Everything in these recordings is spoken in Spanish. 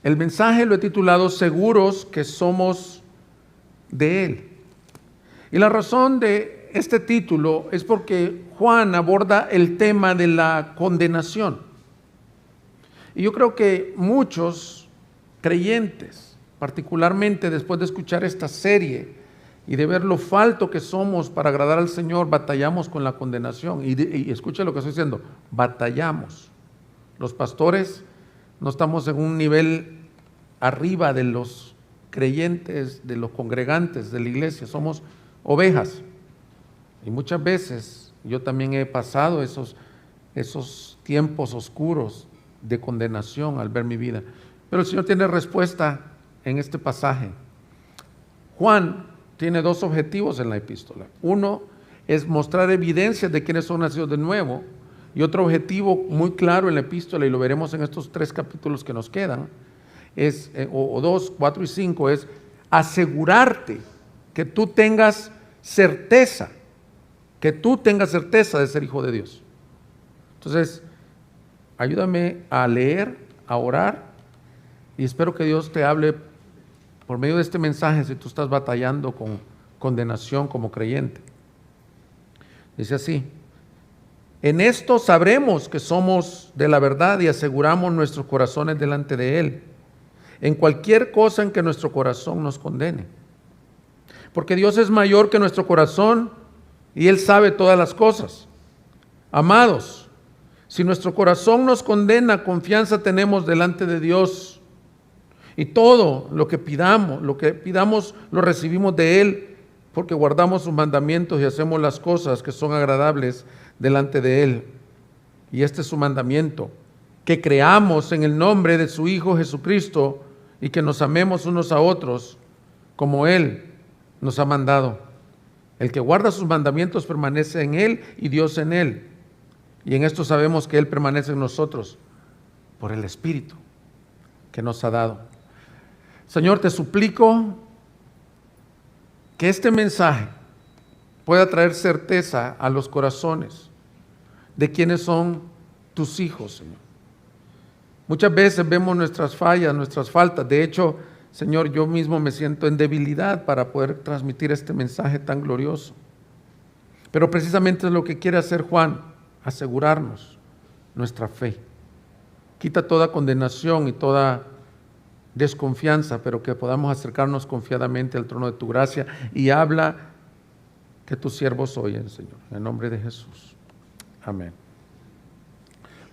El mensaje lo he titulado Seguros que somos de Él. Y la razón de este título es porque Juan aborda el tema de la condenación. Y yo creo que muchos creyentes, particularmente después de escuchar esta serie y de ver lo falto que somos para agradar al Señor, batallamos con la condenación. Y escucha lo que estoy diciendo, batallamos. Los pastores no estamos en un nivel arriba de los creyentes, de los congregantes de la iglesia, somos ovejas. Y muchas veces yo también he pasado esos tiempos oscuros de condenación al ver mi vida. Pero el Señor tiene respuesta en este pasaje. Juan tiene dos objetivos en la epístola. Uno es mostrar evidencias de quienes son nacidos de nuevo. Y otro objetivo muy claro en la epístola, y lo veremos en estos 3 capítulos que nos quedan, es, o 2, 4 y 5, es asegurarte que tú tengas certeza, de ser hijo de Dios. Entonces, ayúdame a leer, a orar, y espero que Dios te hable por medio de este mensaje si tú estás batallando con condenación como creyente. Dice así: en esto sabremos que somos de la verdad y aseguramos nuestros corazones delante de Él, en cualquier cosa en que nuestro corazón nos condene. Porque Dios es mayor que nuestro corazón y Él sabe todas las cosas. Amados, si nuestro corazón nos condena, confianza tenemos delante de Dios. Y todo lo que pidamos lo recibimos de Él, porque guardamos sus mandamientos y hacemos las cosas que son agradables delante de Él. Y este es su mandamiento, que creamos en el nombre de su Hijo Jesucristo y que nos amemos unos a otros como Él nos ha mandado. El que guarda sus mandamientos permanece en Él y Dios en Él. Y en esto sabemos que Él permanece en nosotros por el Espíritu que nos ha dado. Señor, te suplico que este mensaje pueda traer certeza a los corazones de quienes son tus hijos, Señor. Muchas veces vemos nuestras fallas, nuestras faltas. De hecho, Señor, yo mismo me siento en debilidad para poder transmitir este mensaje tan glorioso. Pero precisamente es lo que quiere hacer Juan, asegurarnos nuestra fe. Quita toda condenación y toda desconfianza, pero que podamos acercarnos confiadamente al trono de tu gracia y habla que tus siervos oyen, Señor, en el nombre de Jesús. Amén.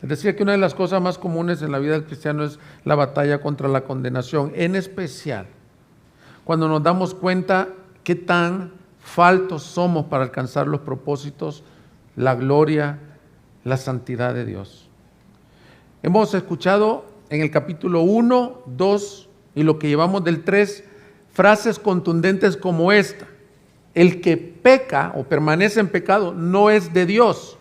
Les decía que una de las cosas más comunes en la vida del cristiano es la batalla contra la condenación, en especial cuando nos damos cuenta qué tan faltos somos para alcanzar los propósitos, la gloria, la santidad de Dios. Hemos escuchado en el capítulo 1, 2 y lo que llevamos del 3, frases contundentes como esta: el que peca o permanece en pecado no es de Dios.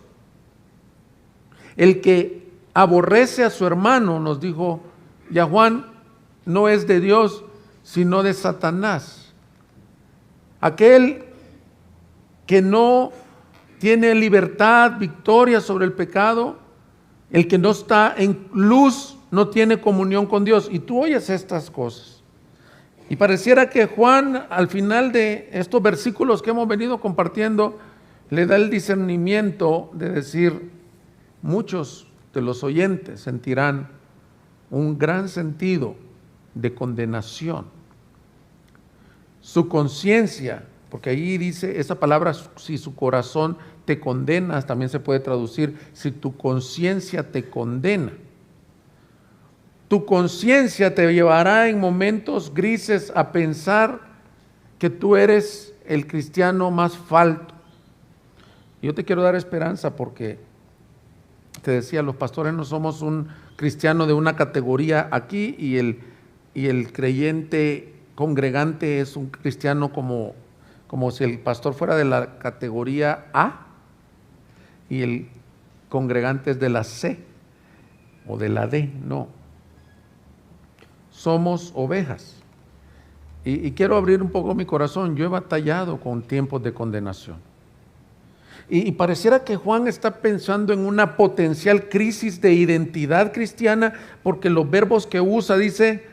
El que aborrece a su hermano, nos dijo ya Juan, no es de Dios, sino de Satanás. Aquel que no tiene libertad, victoria sobre el pecado, el que no está en luz, no tiene comunión con Dios. Y tú oyes estas cosas. Y pareciera que Juan, al final de estos versículos que hemos venido compartiendo, le da el discernimiento de decir: muchos de los oyentes sentirán un gran sentido de condenación. Su conciencia, porque ahí dice esa palabra, si su corazón te condena, también se puede traducir, si tu conciencia te condena. Tu conciencia te llevará en momentos grises a pensar que tú eres el cristiano más falto. Yo te quiero dar esperanza porque te decía, los pastores no somos un cristiano de una categoría aquí y el creyente congregante es un cristiano como si el pastor fuera de la categoría A y el congregante es de la C o de la D. No. Somos ovejas. Y quiero abrir un poco mi corazón. Yo he batallado con tiempos de condenación. Y pareciera que Juan está pensando en una potencial crisis de identidad cristiana, porque los verbos que usa dice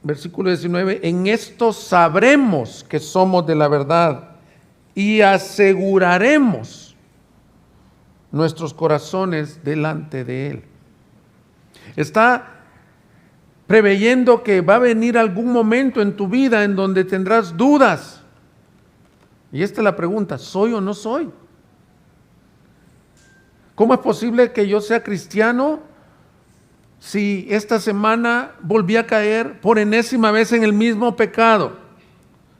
versículo 19, en esto sabremos que somos de la verdad y aseguraremos nuestros corazones delante de Él. Está preveyendo que va a venir algún momento en tu vida en donde tendrás dudas. Y esta es la pregunta, ¿soy o no soy? ¿Cómo es posible que yo sea cristiano si esta semana volví a caer por enésima vez en el mismo pecado,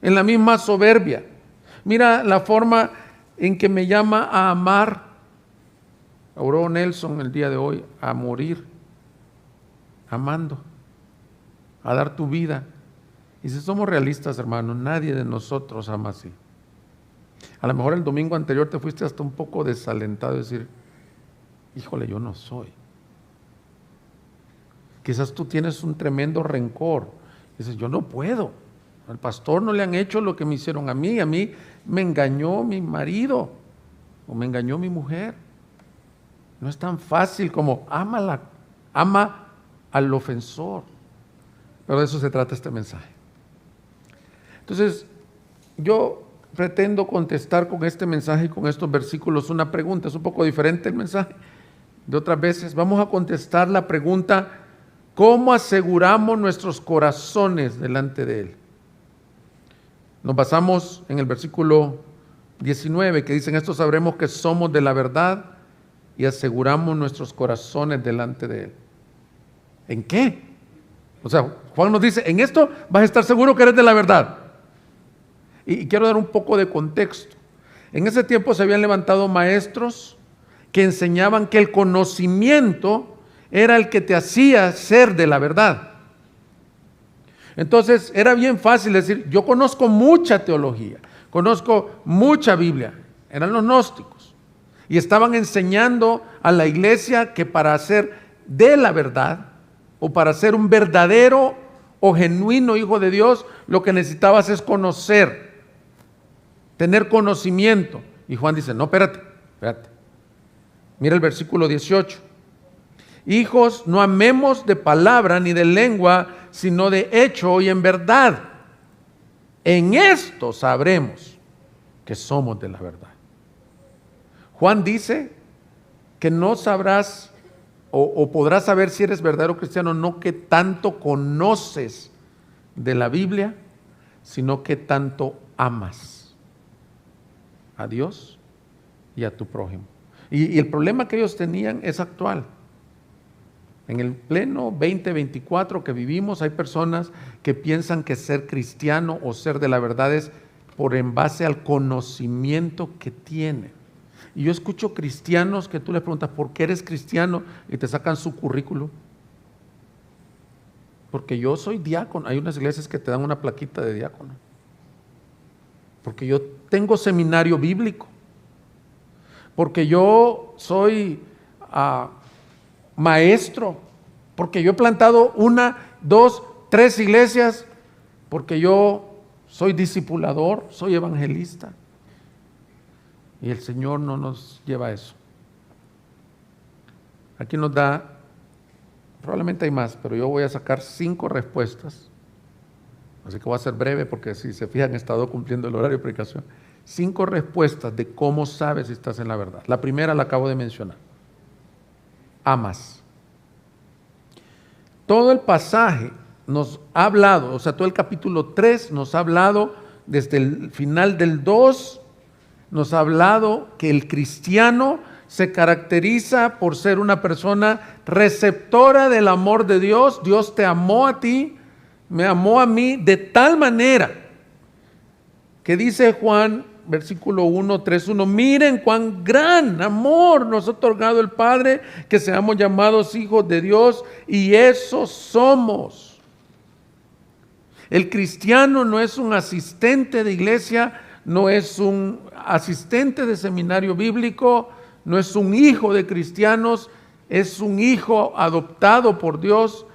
en la misma soberbia? Mira la forma en que me llama a amar. Oró Nelson el día de hoy, a morir, amando, a dar tu vida. Y si somos realistas, hermanos, nadie de nosotros ama así. A lo mejor el domingo anterior te fuiste hasta un poco desalentado de decir, híjole, yo no soy. Quizás tú tienes un tremendo rencor. Dices, yo no puedo. Al pastor no le han hecho lo que me hicieron a mí me engañó mi marido o me engañó mi mujer. No es tan fácil como ama al ofensor. Pero de eso se trata este mensaje. Entonces, yo pretendo contestar con este mensaje y con estos versículos una pregunta. Es un poco diferente el mensaje de otras veces. Vamos a contestar la pregunta, ¿cómo aseguramos nuestros corazones delante de Él? Nos basamos en el versículo 19 que dice, en esto sabremos que somos de la verdad y aseguramos nuestros corazones delante de Él. ¿En qué? O sea, Juan nos dice, en esto vas a estar seguro que eres de la verdad. Y quiero dar un poco de contexto. En ese tiempo se habían levantado maestros que enseñaban que el conocimiento era el que te hacía ser de la verdad. Entonces era bien fácil decir, yo conozco mucha teología, conozco mucha Biblia. Eran los gnósticos. Y estaban enseñando a la iglesia que para ser de la verdad, o para ser un verdadero o genuino hijo de Dios, lo que necesitabas es conocer, tener conocimiento. Y Juan dice, no, espérate. Mira el versículo 18. Hijos, no amemos de palabra ni de lengua, sino de hecho y en verdad. En esto sabremos que somos de la verdad. Juan dice que no sabrás o podrás saber si eres verdadero cristiano, no que tanto conoces de la Biblia, sino que tanto amas a Dios y a tu prójimo. Y el problema que ellos tenían es actual. En el pleno 2024 que vivimos hay personas que piensan que ser cristiano o ser de la verdad es por en base al conocimiento que tienen. Y yo escucho cristianos que tú les preguntas, ¿por qué eres cristiano? Y te sacan su currículo. Porque yo soy diácono. Hay unas iglesias que te dan una plaquita de diácono. Porque yo tengo seminario bíblico. Porque yo soy maestro. Porque yo he plantado 1, 2, 3 iglesias. Porque yo soy discipulador, soy evangelista. Y el Señor no nos lleva a eso. Aquí nos da, probablemente hay más, pero yo voy a sacar 5 respuestas. Así que voy a ser breve porque si se fijan he estado cumpliendo el horario de predicación. 5 respuestas de cómo sabes si estás en la verdad. La primera la acabo de mencionar. Amas. Todo el pasaje nos ha hablado, o sea, todo el capítulo 3 nos ha hablado desde el final del 2, nos ha hablado que el cristiano se caracteriza por ser una persona receptora del amor de Dios. Dios te amó a ti, me amó a mí de tal manera que dice Juan, versículo 1, 3:1, miren cuán gran amor nos ha otorgado el Padre, que seamos llamados hijos de Dios, y eso somos. El cristiano no es un asistente de iglesia, no es un asistente de seminario bíblico, no es un hijo de cristianos, es un hijo adoptado por Dios,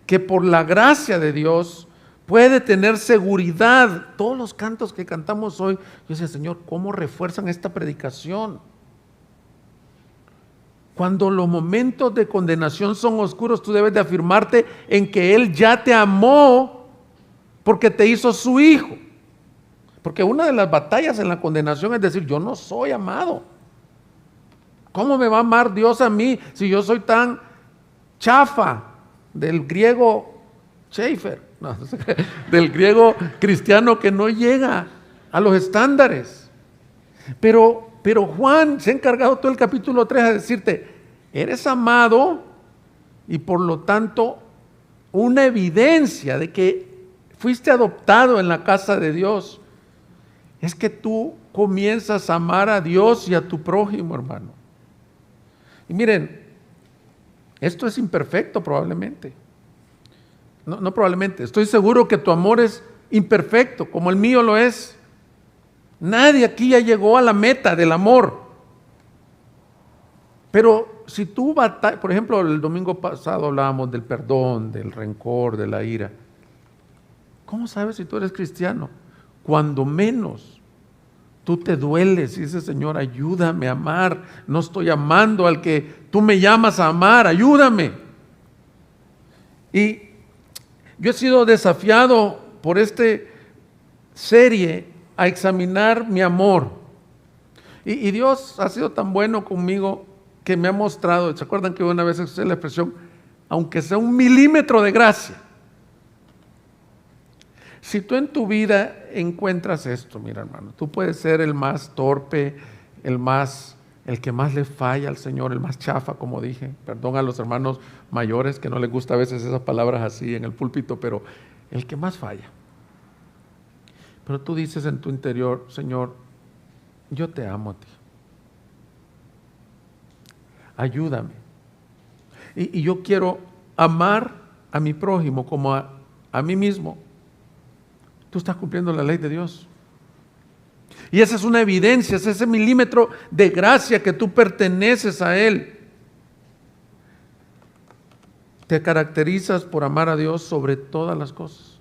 que por la gracia de Dios puede tener seguridad. Todos los cantos que cantamos hoy, yo decía, Señor, ¿cómo refuerzan esta predicación? Cuando los momentos de condenación son oscuros, tú debes de afirmarte en que Él ya te amó porque te hizo su hijo. Porque una de las batallas en la condenación es decir, yo no soy amado. ¿Cómo me va a amar Dios a mí si yo soy tan chafa? Del griego Schaeffer, no, del griego cristiano que no llega a los estándares. Pero Juan se ha encargado todo el capítulo 3 a decirte, eres amado y por lo tanto una evidencia de que fuiste adoptado en la casa de Dios es que tú comienzas a amar a Dios y a tu prójimo, hermano. Y miren, esto es imperfecto probablemente. No probablemente, estoy seguro que tu amor es imperfecto, como el mío lo es. Nadie aquí ya llegó a la meta del amor. Pero si tú batallas, por ejemplo, el domingo pasado hablábamos del perdón, del rencor, de la ira. ¿Cómo sabes si tú eres cristiano? Cuando menos tú te dueles y dices, Señor, ayúdame a amar. No estoy amando al que tú me llamas a amar, ayúdame. Y yo he sido desafiado por esta serie a examinar mi amor. Y Dios ha sido tan bueno conmigo que me ha mostrado, ¿se acuerdan que una vez usé la expresión, aunque sea 1 milímetro de gracia? Si tú en tu vida encuentras esto, mira hermano, tú puedes ser el más torpe, el que más le falla al Señor, el más chafa, como dije. Perdón a los hermanos mayores que no les gusta a veces esas palabras así en el púlpito, pero el que más falla. Pero tú dices en tu interior, Señor, yo te amo a ti. Ayúdame. Y yo quiero amar a mi prójimo como a mí mismo. Tú estás cumpliendo la ley de Dios. Y esa es una evidencia, es ese milímetro de gracia que tú perteneces a Él. Te caracterizas por amar a Dios sobre todas las cosas.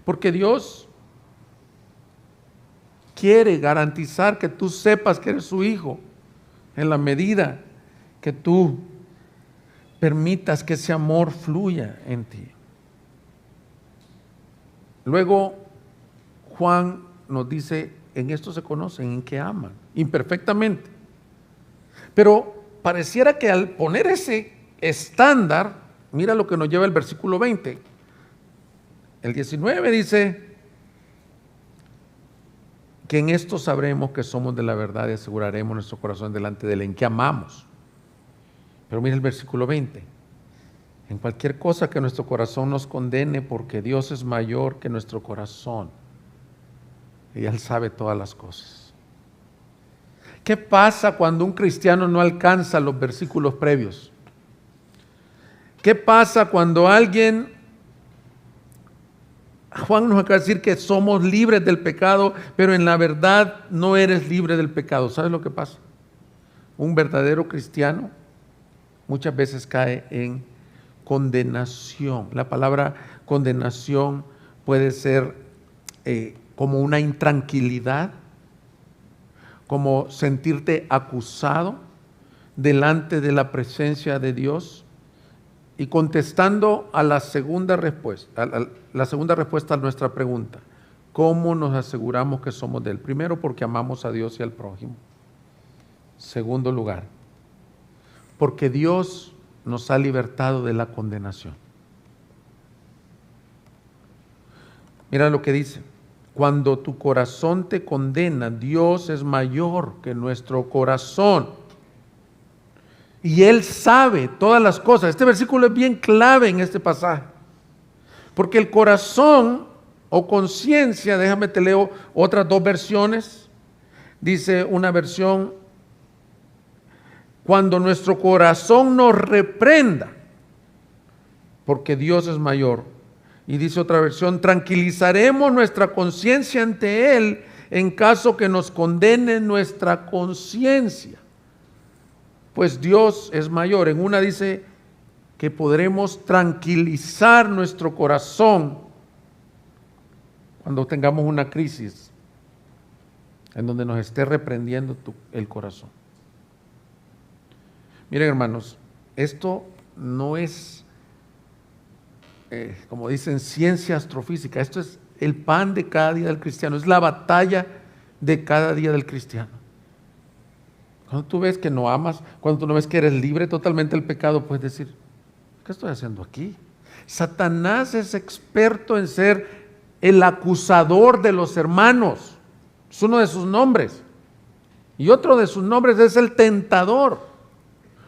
Porque Dios quiere garantizar que tú sepas que eres su hijo en la medida que tú permitas que ese amor fluya en ti. Luego Juan nos dice, en esto se conocen, en que aman, imperfectamente. Pero pareciera que al poner ese estándar, mira lo que nos lleva el versículo 20. El 19 dice que en esto sabremos que somos de la verdad y aseguraremos nuestro corazón delante de Él, en que amamos. Pero mira el versículo 20. En cualquier cosa que nuestro corazón nos condene, porque Dios es mayor que nuestro corazón. Y Él sabe todas las cosas. ¿Qué pasa cuando un cristiano no alcanza los versículos previos? ¿Qué pasa cuando alguien... Juan nos acaba de decir que somos libres del pecado, pero en la verdad no eres libre del pecado. ¿Sabes lo que pasa? Un verdadero cristiano muchas veces cae en condenación. La palabra condenación puede ser como una intranquilidad, como sentirte acusado delante de la presencia de Dios. Y contestando a la segunda respuesta, a nuestra pregunta, ¿cómo nos aseguramos que somos de Él? Primero, porque amamos a Dios y al prójimo. Segundo lugar, porque Dios nos ha libertado de la condenación. Mira lo que dice, cuando tu corazón te condena, Dios es mayor que nuestro corazón. Y Él sabe todas las cosas. Este versículo es bien clave en este pasaje. Porque el corazón o conciencia, déjame te leo otras dos versiones. Dice una versión, cuando nuestro corazón nos reprenda, porque Dios es mayor. Y dice otra versión, tranquilizaremos nuestra conciencia ante Él en caso que nos condene nuestra conciencia. Pues Dios es mayor. En una dice que podremos tranquilizar nuestro corazón cuando tengamos una crisis en donde nos esté reprendiendo el corazón. Miren hermanos, esto no es como dicen, ciencia astrofísica. Esto es el pan de cada día del cristiano, es la batalla de cada día del cristiano. Cuando tú ves que no amas, cuando tú no ves que eres libre totalmente del pecado, puedes decir, ¿qué estoy haciendo aquí? Satanás es experto en ser el acusador de los hermanos. Es uno de sus nombres. Y otro de sus nombres es el tentador.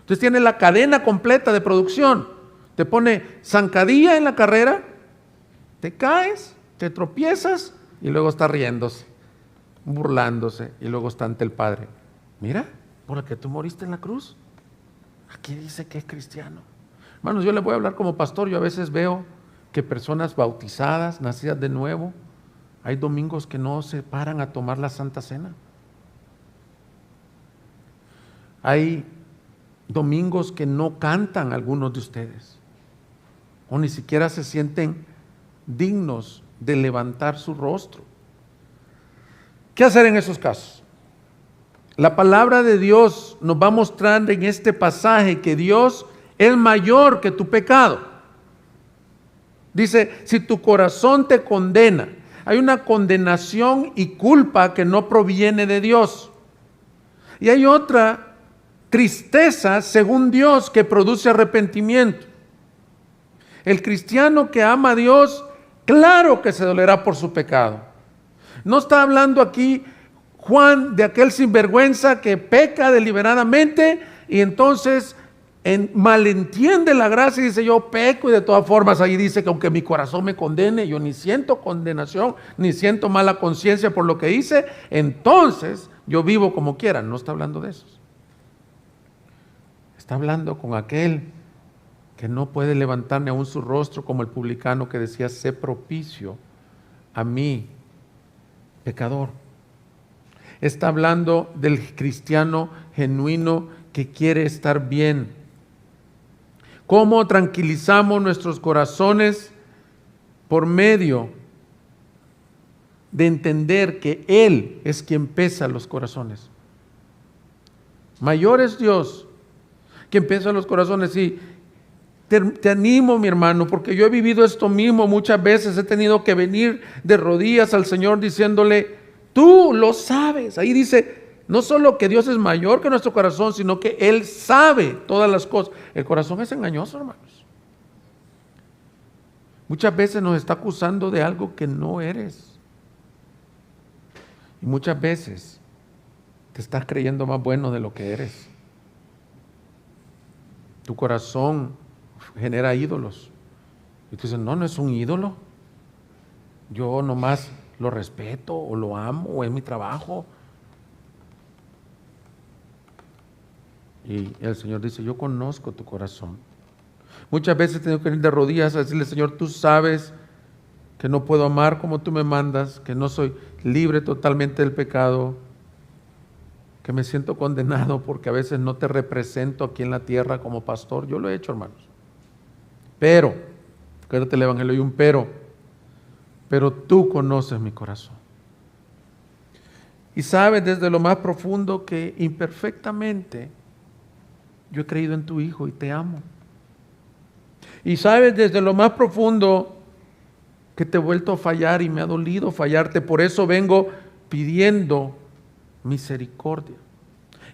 Entonces tiene la cadena completa de producción. Te pone zancadilla en la carrera, te caes, te tropiezas y luego está riéndose, burlándose, y luego está ante el Padre. Mira, por la que tú moriste en la cruz. Aquí dice que es cristiano. Hermanos, yo les voy a hablar como pastor. Yo a veces veo que personas bautizadas, nacidas de nuevo, hay domingos que no se paran a tomar la Santa Cena. Hay domingos que no cantan algunos de ustedes, o ni siquiera se sienten dignos de levantar su rostro. ¿Qué hacer en esos casos? La palabra de Dios nos va mostrando en este pasaje que Dios es mayor que tu pecado. Dice, si tu corazón te condena, hay una condenación y culpa que no proviene de Dios. Y hay otra tristeza según Dios que produce arrepentimiento. El cristiano que ama a Dios, claro que se dolerá por su pecado. No está hablando aquí Juan de aquel sinvergüenza que peca deliberadamente y entonces malentiende la gracia y dice, yo peco, y de todas formas ahí dice que aunque mi corazón me condene, yo ni siento condenación, ni siento mala conciencia por lo que hice, entonces yo vivo como quiera. No está hablando de eso. Está hablando con aquel que no puede levantar ni aún su rostro, como el publicano que decía, sé propicio a mí, pecador. Está hablando del cristiano genuino que quiere estar bien. ¿Cómo tranquilizamos nuestros corazones? Por medio de entender que Él es quien pesa los corazones. Mayor es Dios quien pesa los corazones. Y te animo, mi hermano, porque yo he vivido esto mismo muchas veces. He tenido que venir de rodillas al Señor diciéndole, tú lo sabes. Ahí dice, no solo que Dios es mayor que nuestro corazón, sino que Él sabe todas las cosas. El corazón es engañoso, hermanos. Muchas veces nos está acusando de algo que no eres. Y muchas veces te estás creyendo más bueno de lo que eres. Tu corazón genera ídolos. Y tú dices, no es un ídolo. Yo nomás lo respeto, o lo amo, o es mi trabajo. Y el Señor dice, yo conozco tu corazón. Muchas veces tengo que ir de rodillas a decirle, Señor, tú sabes que no puedo amar como tú me mandas, que no soy libre totalmente del pecado, que me siento condenado porque a veces no te represento aquí en la tierra como pastor. Yo lo he hecho, hermanos. Pero, acuérdate el Evangelio, hay un pero tú conoces mi corazón. Y sabes desde lo más profundo que imperfectamente yo he creído en tu Hijo y te amo. Y sabes desde lo más profundo que te he vuelto a fallar y me ha dolido fallarte. Por eso vengo pidiendo misericordia.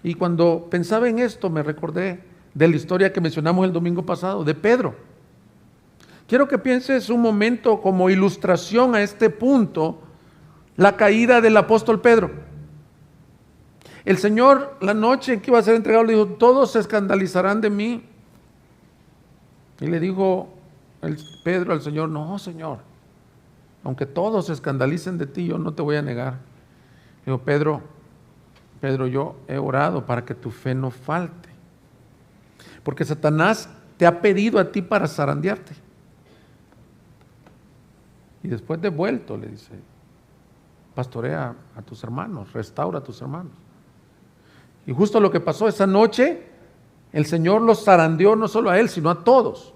Y cuando pensaba en esto me recordé de la historia que mencionamos el domingo pasado, de Pedro. Quiero que pienses un momento como ilustración a este punto, la caída del apóstol Pedro. El Señor, la noche en que iba a ser entregado, le dijo, todos se escandalizarán de mí. Y le dijo Pedro al Señor, no, Señor, aunque todos se escandalicen de ti, yo no te voy a negar. Le dijo, Pedro, yo he orado para que tu fe no falte. Porque Satanás te ha pedido a ti para zarandearte. Y después de vuelto, le dice, pastorea a tus hermanos, restaura a tus hermanos. Y justo lo que pasó esa noche, el Señor los zarandeó no solo a él, sino a todos.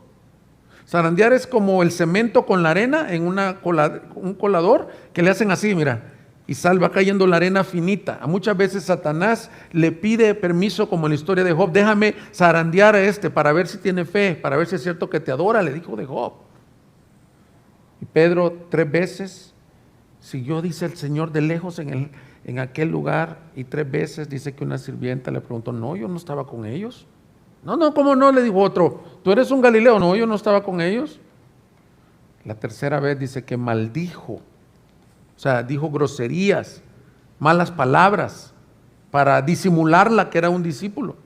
Zarandear es como el cemento con la arena en un colador que le hacen así, mira, y va cayendo la arena finita. A muchas veces Satanás le pide permiso, como en la historia de Job, déjame zarandear a para ver si tiene fe, para ver si es cierto que te adora, le dijo de Job. Y Pedro 3 veces siguió, dice el Señor, de lejos en aquel lugar, y 3 veces dice que una sirvienta le preguntó, no, yo no estaba con ellos. No, ¿cómo no? Le dijo otro, ¿tú eres un Galileo? No, yo no estaba con ellos. La tercera vez dice que maldijo, o sea, dijo groserías, malas palabras, para disimularla que era un discípulo.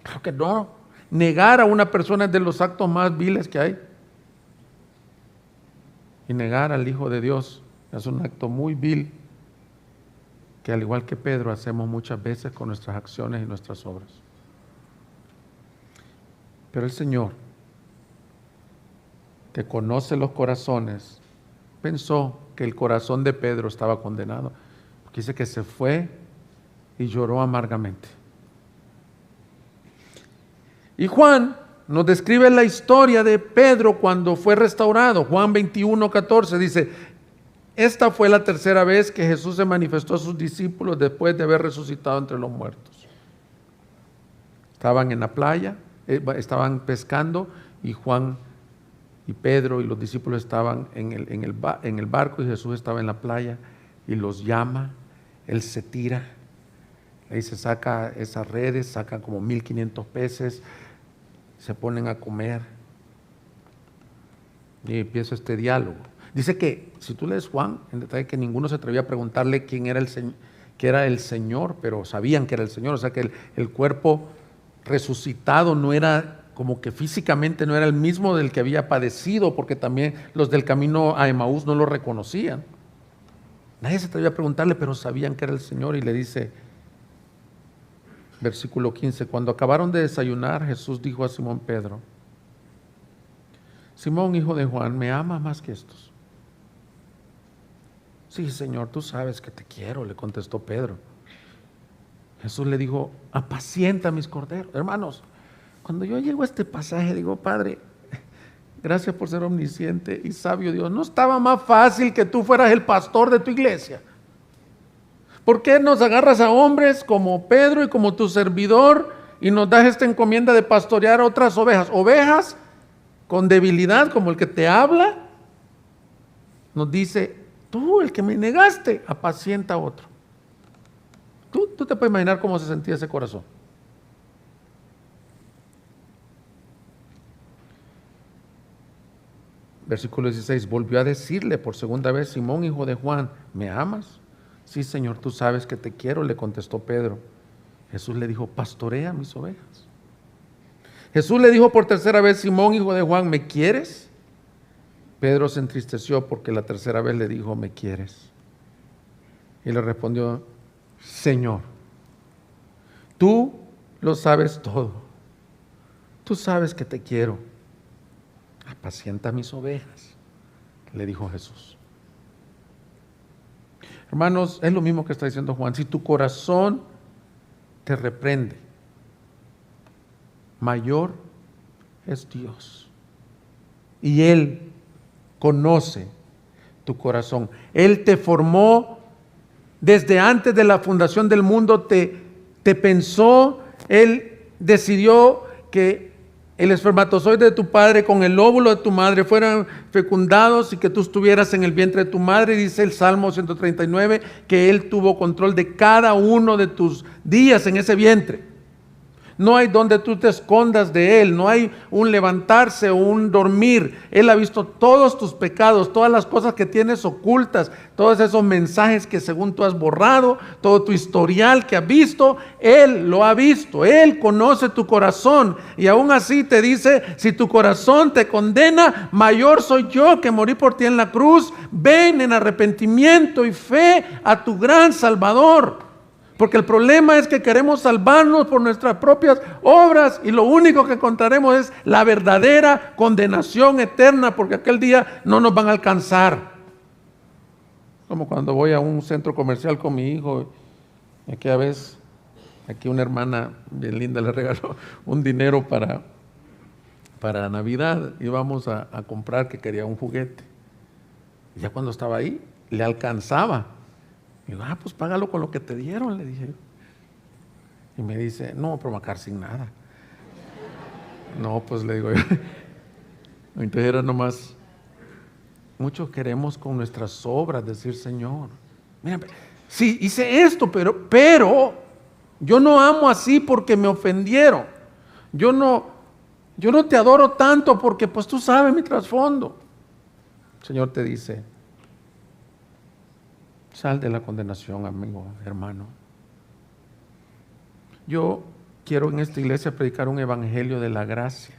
Claro que no. Negar a una persona es de los actos más viles que hay. Y negar al Hijo de Dios es un acto muy vil, que al igual que Pedro hacemos muchas veces con nuestras acciones y nuestras obras. Pero el Señor, que conoce los corazones, pensó que el corazón de Pedro estaba condenado, porque dice que se fue y lloró amargamente. Y Juan nos describe la historia de Pedro cuando fue restaurado. Juan 21:14 dice, esta fue la tercera vez que Jesús se manifestó a sus discípulos después de haber resucitado entre los muertos. Estaban en la playa, estaban pescando, y Juan y Pedro y los discípulos estaban en el barco, y Jesús estaba en la playa y los llama. Él se tira, ahí se saca esas redes, sacan como 1500 peces, se ponen a comer y empieza este diálogo. Dice que, si tú lees Juan, en detalle, que ninguno se atrevía a preguntarle quién era que era el Señor, pero sabían que era el Señor. O sea que el cuerpo resucitado no era, como que físicamente no era el mismo del que había padecido, porque también los del camino a Emaús no lo reconocían. Nadie se atrevía a preguntarle, pero sabían que era el Señor. Y le dice, versículo 15, cuando acabaron de desayunar, Jesús dijo a Simón Pedro, Simón, hijo de Juan, ¿me amas más que estos? Sí, Señor, tú sabes que te quiero, le contestó Pedro. Jesús le dijo, apacienta mis corderos. Hermanos, cuando yo llego a este pasaje, digo, Padre, gracias por ser omnisciente y sabio Dios. ¿No estaba más fácil que tú fueras el pastor de tu iglesia? ¿Por qué nos agarras a hombres como Pedro y como tu servidor y nos das esta encomienda de pastorear otras ovejas? Ovejas con debilidad, como el que te habla, nos dice, tú, el que me negaste, apacienta a otro. Tú te puedes imaginar cómo se sentía ese corazón. Versículo 16, volvió a decirle por segunda vez, Simón, hijo de Juan, ¿me amas? Sí, Señor, tú sabes que te quiero, le contestó Pedro. Jesús le dijo, pastorea mis ovejas. Jesús le dijo por tercera vez, Simón, hijo de Juan, ¿me quieres? Pedro se entristeció porque la tercera vez le dijo, ¿me quieres? Y le respondió, Señor, tú lo sabes todo. Tú sabes que te quiero. Apacienta mis ovejas, le dijo Jesús. Hermanos, es lo mismo que está diciendo Juan. Si tu corazón te reprende, mayor es Dios. Y Él conoce tu corazón. Él te formó desde antes de la fundación del mundo, te pensó. Él decidió que el espermatozoide de tu padre con el óvulo de tu madre fueran fecundados y que tú estuvieras en el vientre de tu madre. Dice el Salmo 139 que Él tuvo control de cada uno de tus días en ese vientre. No hay donde tú te escondas de Él, no hay un levantarse o un dormir. Él ha visto todos tus pecados, todas las cosas que tienes ocultas, todos esos mensajes que según tú has borrado, todo tu historial que has visto, Él lo ha visto. Él conoce tu corazón y aún así te dice, si tu corazón te condena, mayor soy yo que morí por ti en la cruz. Ven en arrepentimiento y fe a tu gran Salvador. Porque el problema es que queremos salvarnos por nuestras propias obras y lo único que encontraremos es la verdadera condenación eterna, porque aquel día no nos van a alcanzar. Como cuando voy a un centro comercial con mi hijo, y aquella vez, aquí una hermana bien linda le regaló un dinero para Navidad, íbamos a comprar, que quería un juguete. Y ya cuando estaba ahí, le alcanzaba. Y digo, pues págalo con lo que te dieron, le dije. Y me dice, no, pero Macar sin nada. No, pues le digo yo. Entonces era nomás muchos queremos con nuestras obras decir, Señor, mira, sí, hice esto, pero yo no amo así porque me ofendieron. Yo no te adoro tanto porque pues tú sabes mi trasfondo. El Señor te dice, sal de la condenación, amigo, hermano. Yo quiero en esta iglesia predicar un evangelio de la gracia.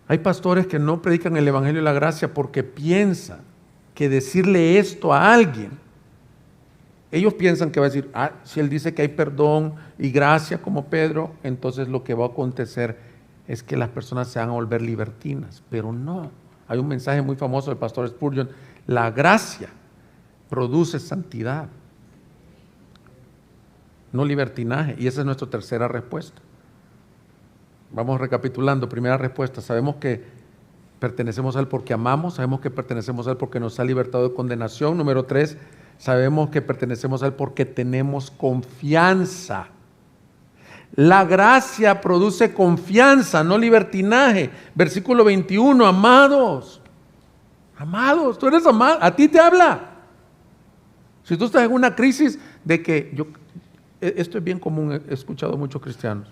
Hay pastores que no predican el evangelio de la gracia porque piensan que decirle esto a alguien, ellos piensan que va a decir, si él dice que hay perdón y gracia como Pedro, entonces lo que va a acontecer es que las personas se van a volver libertinas. Pero no, hay un mensaje muy famoso del pastor Spurgeon, la gracia produce santidad, no libertinaje, y esa es nuestra tercera respuesta. Vamos recapitulando. Primera respuesta, sabemos que pertenecemos a Él porque amamos, sabemos que pertenecemos a Él porque nos ha libertado de condenación. Número 3, sabemos que pertenecemos a Él porque tenemos confianza. La gracia produce confianza, no libertinaje. Versículo 21, amados, tú eres amado, a ti te habla. Si tú estás en una crisis de que, esto es bien común, he escuchado a muchos cristianos.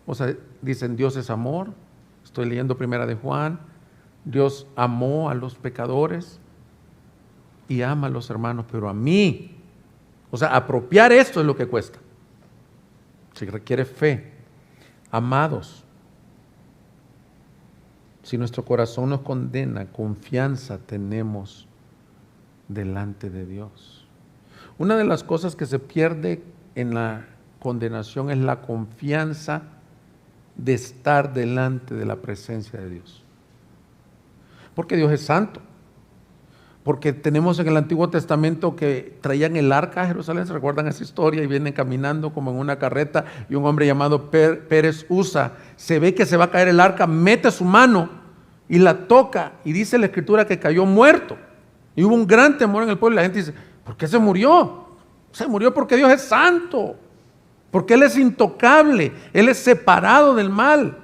O sea, dicen Dios es amor, estoy leyendo Primera de Juan, Dios amó a los pecadores y ama a los hermanos, pero a mí, o sea, apropiar esto es lo que cuesta. Se requiere fe. Amados, si nuestro corazón nos condena, confianza tenemos delante de Dios. Una de las cosas que se pierde en la condenación es la confianza de estar delante de la presencia de Dios. Porque Dios es santo. Porque tenemos en el Antiguo Testamento que traían el arca a Jerusalén, ¿se recuerdan esa historia? Y vienen caminando como en una carreta y un hombre llamado Pérez Usa, se ve que se va a caer el arca, mete su mano y la toca y dice la Escritura que cayó muerto. Y hubo un gran temor en el pueblo y la gente dice, ¿por qué se murió? Se murió porque Dios es santo, porque Él es intocable, Él es separado del mal,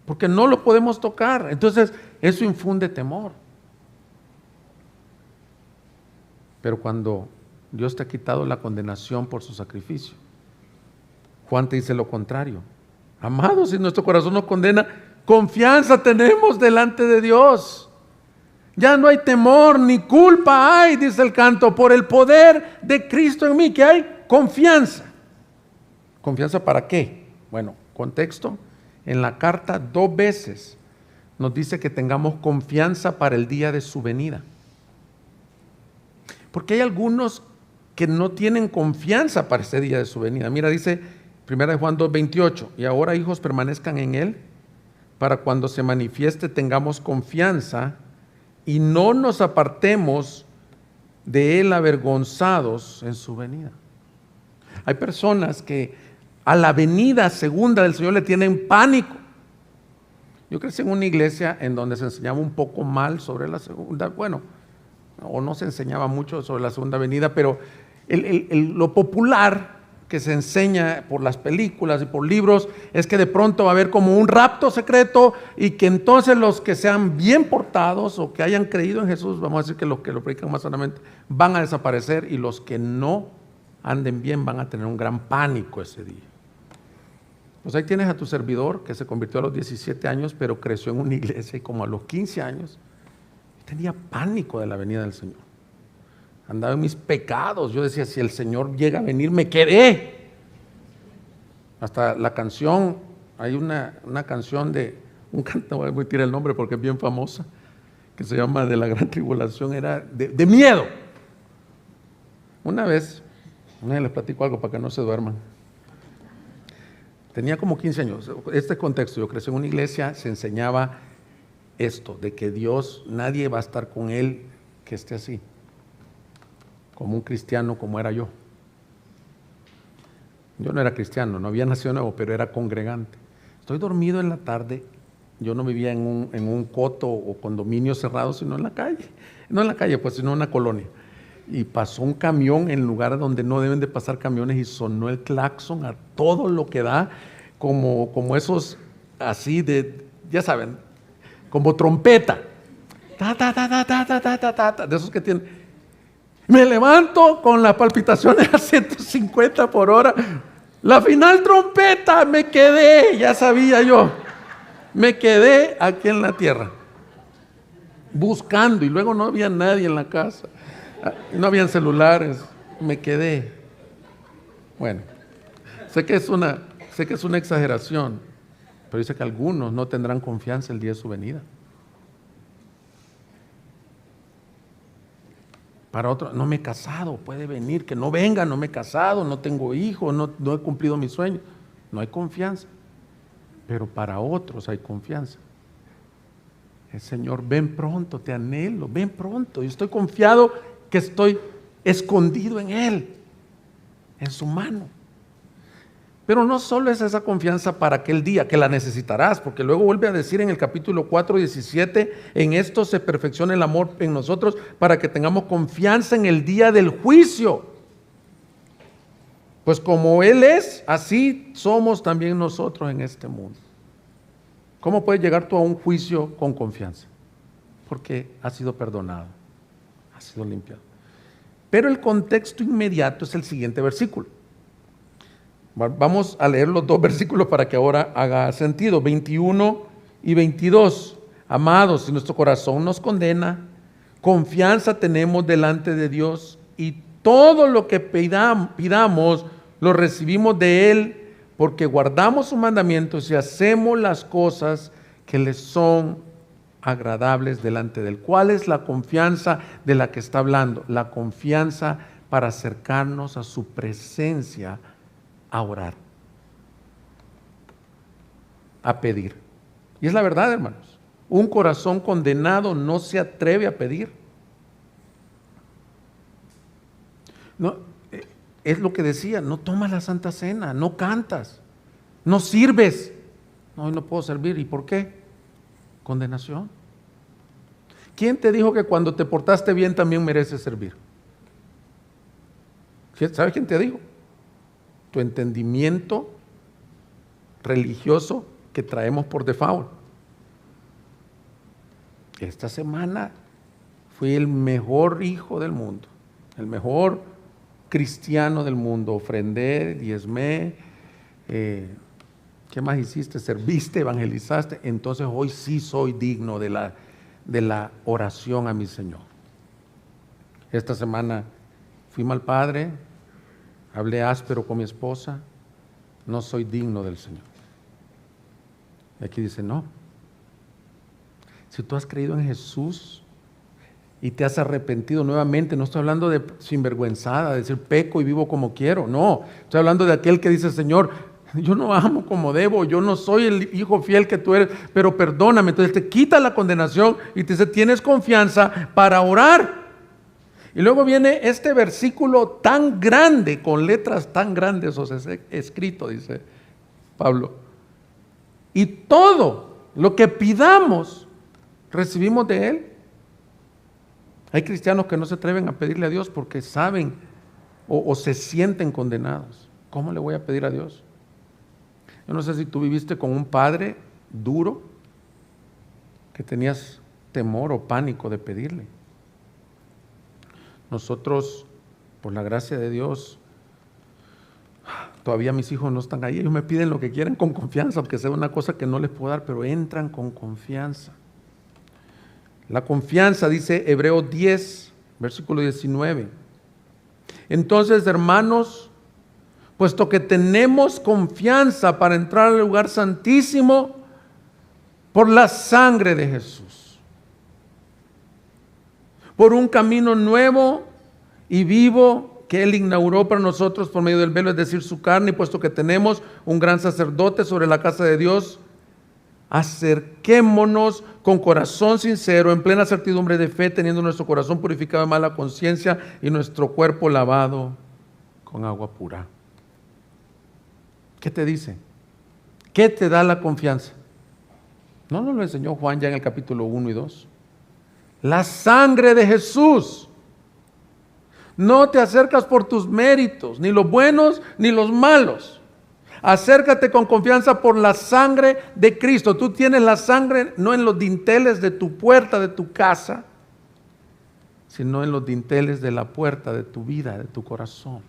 porque no lo podemos tocar. Entonces eso infunde temor. Pero cuando Dios te ha quitado la condenación por su sacrificio, Juan te dice lo contrario. Amados, si nuestro corazón nos condena, confianza tenemos delante de Dios. Ya no hay temor ni culpa hay, dice el canto, por el poder de Cristo en mí. ¿Qué hay? Confianza. ¿Confianza para qué? Bueno, contexto. En la carta 2 veces nos dice que tengamos confianza para el día de su venida. Porque hay algunos que no tienen confianza para ese día de su venida. Mira, dice 1 Juan 2:28, y ahora hijos permanezcan en Él, para cuando se manifieste tengamos confianza y no nos apartemos de Él avergonzados en su venida. Hay personas que a la venida segunda del Señor le tienen pánico. Yo crecí en una iglesia en donde se enseñaba un poco mal sobre la segunda, bueno, o no se enseñaba mucho sobre la segunda venida, pero lo popular que se enseña por las películas y por libros es que de pronto va a haber como un rapto secreto y que entonces los que sean bien portados o que hayan creído en Jesús, vamos a decir que los que lo predican más sanamente, van a desaparecer y los que no anden bien van a tener un gran pánico ese día. Pues ahí tienes a tu servidor que se convirtió a los 17 años, pero creció en una iglesia y como a los 15 años tenía pánico de la venida del Señor. Andaba en mis pecados. Yo decía, si el Señor llega a venir, me quedé. Hasta la canción, hay una canción de un cantante, voy a tirar el nombre porque es bien famosa, que se llama De la Gran Tribulación, era de miedo. Una vez les platico algo para que no se duerman. Tenía como 15 años. Este contexto, yo crecí en una iglesia, se enseñaba esto, de que Dios, nadie va a estar con Él que esté así, como un cristiano como era yo. Yo no era cristiano, no había nacido nuevo, pero era congregante. Estoy dormido en la tarde, yo no vivía en un coto o condominio cerrado, sino en la calle. No en la calle, pues, sino en una colonia. Y pasó un camión en lugares donde no deben de pasar camiones y sonó el claxon a todo lo que da, como esos así de, ya saben, como trompeta. Ta, ta, ta, ta, ta, ta, ta, ta, ta, de esos que tienen. Me levanto con las palpitaciones a 150 por hora. La final trompeta, me quedé, ya sabía yo. Me quedé aquí en la tierra, buscando, y luego no había nadie en la casa. No habían celulares, me quedé. Bueno, sé que es una exageración, pero dice que algunos no tendrán confianza el día de su venida. Para otros, no me he casado, puede venir, que no venga, no me he casado, no tengo hijos, no he cumplido mi sueño. No hay confianza, pero para otros hay confianza. El Señor, ven pronto, te anhelo, ven pronto. Yo estoy confiado que estoy escondido en Él, en su mano. Pero no solo es esa confianza para aquel día, que la necesitarás, porque luego vuelve a decir en el capítulo 4:17, en esto se perfecciona el amor en nosotros para que tengamos confianza en el día del juicio. Pues como Él es, así somos también nosotros en este mundo. ¿Cómo puedes llegar tú a un juicio con confianza? Porque has sido perdonado, has sido limpiado. Pero el contexto inmediato es el siguiente versículo. Vamos a leer los dos versículos para que ahora haga sentido, 21 y 22. Amados, si nuestro corazón nos condena, confianza tenemos delante de Dios y todo lo que pidamos lo recibimos de Él porque guardamos sus mandamientos y hacemos las cosas que les son agradables delante de Él. ¿Cuál es la confianza de la que está hablando? La confianza para acercarnos a su presencia, a orar, a pedir. Y es la verdad, hermanos. Un corazón condenado no se atreve a pedir. No, es lo que decía, no tomas la Santa Cena, no cantas, no sirves. No, hoy no puedo servir. ¿Y por qué? Condenación. ¿Quién te dijo que cuando te portaste bien también mereces servir? ¿Sabes quién te dijo? Tu entendimiento religioso que traemos por default. Esta semana fui el mejor hijo del mundo, el mejor cristiano del mundo. Ofrendé, diezmé, ¿qué más hiciste? Serviste, evangelizaste. Entonces hoy sí soy digno de la oración a mi Señor. Esta semana fui mal padre, hablé áspero con mi esposa, no soy digno del Señor. Y aquí dice, no. Si tú has creído en Jesús y te has arrepentido nuevamente, no estoy hablando de sinvergüenzada, de decir peco y vivo como quiero, no. Estoy hablando de aquel que dice, Señor, yo no amo como debo, yo no soy el hijo fiel que tú eres, pero perdóname. Entonces te quita la condenación y te dice, tienes confianza para orar. Y luego viene este versículo tan grande, con letras tan grandes, os he escrito, dice Pablo. Y todo lo que pidamos, recibimos de Él. Hay cristianos que no se atreven a pedirle a Dios porque saben o se sienten condenados. ¿Cómo le voy a pedir a Dios? Yo no sé si tú viviste con un padre duro que tenías temor o pánico de pedirle. Nosotros, por la gracia de Dios, todavía mis hijos no están ahí. Ellos me piden lo que quieren con confianza, aunque sea una cosa que no les puedo dar, pero entran con confianza. La confianza, dice Hebreos 10, versículo 19. Entonces, hermanos, puesto que tenemos confianza para entrar al lugar santísimo por la sangre de Jesús, por un camino nuevo y vivo que Él inauguró para nosotros por medio del velo, es decir, su carne, y puesto que tenemos un gran sacerdote sobre la casa de Dios, acerquémonos con corazón sincero, en plena certidumbre de fe, teniendo nuestro corazón purificado de mala conciencia y nuestro cuerpo lavado con agua pura. ¿Qué te dice? ¿Qué te da la confianza? ¿No nos lo enseñó Juan ya en el capítulo 1 y 2? La sangre de Jesús. No te acercas por tus méritos, ni los buenos ni los malos. Acércate con confianza por la sangre de Cristo. Tú tienes la sangre no en los dinteles de tu puerta, de tu casa, sino en los dinteles de la puerta de tu vida, de tu corazón.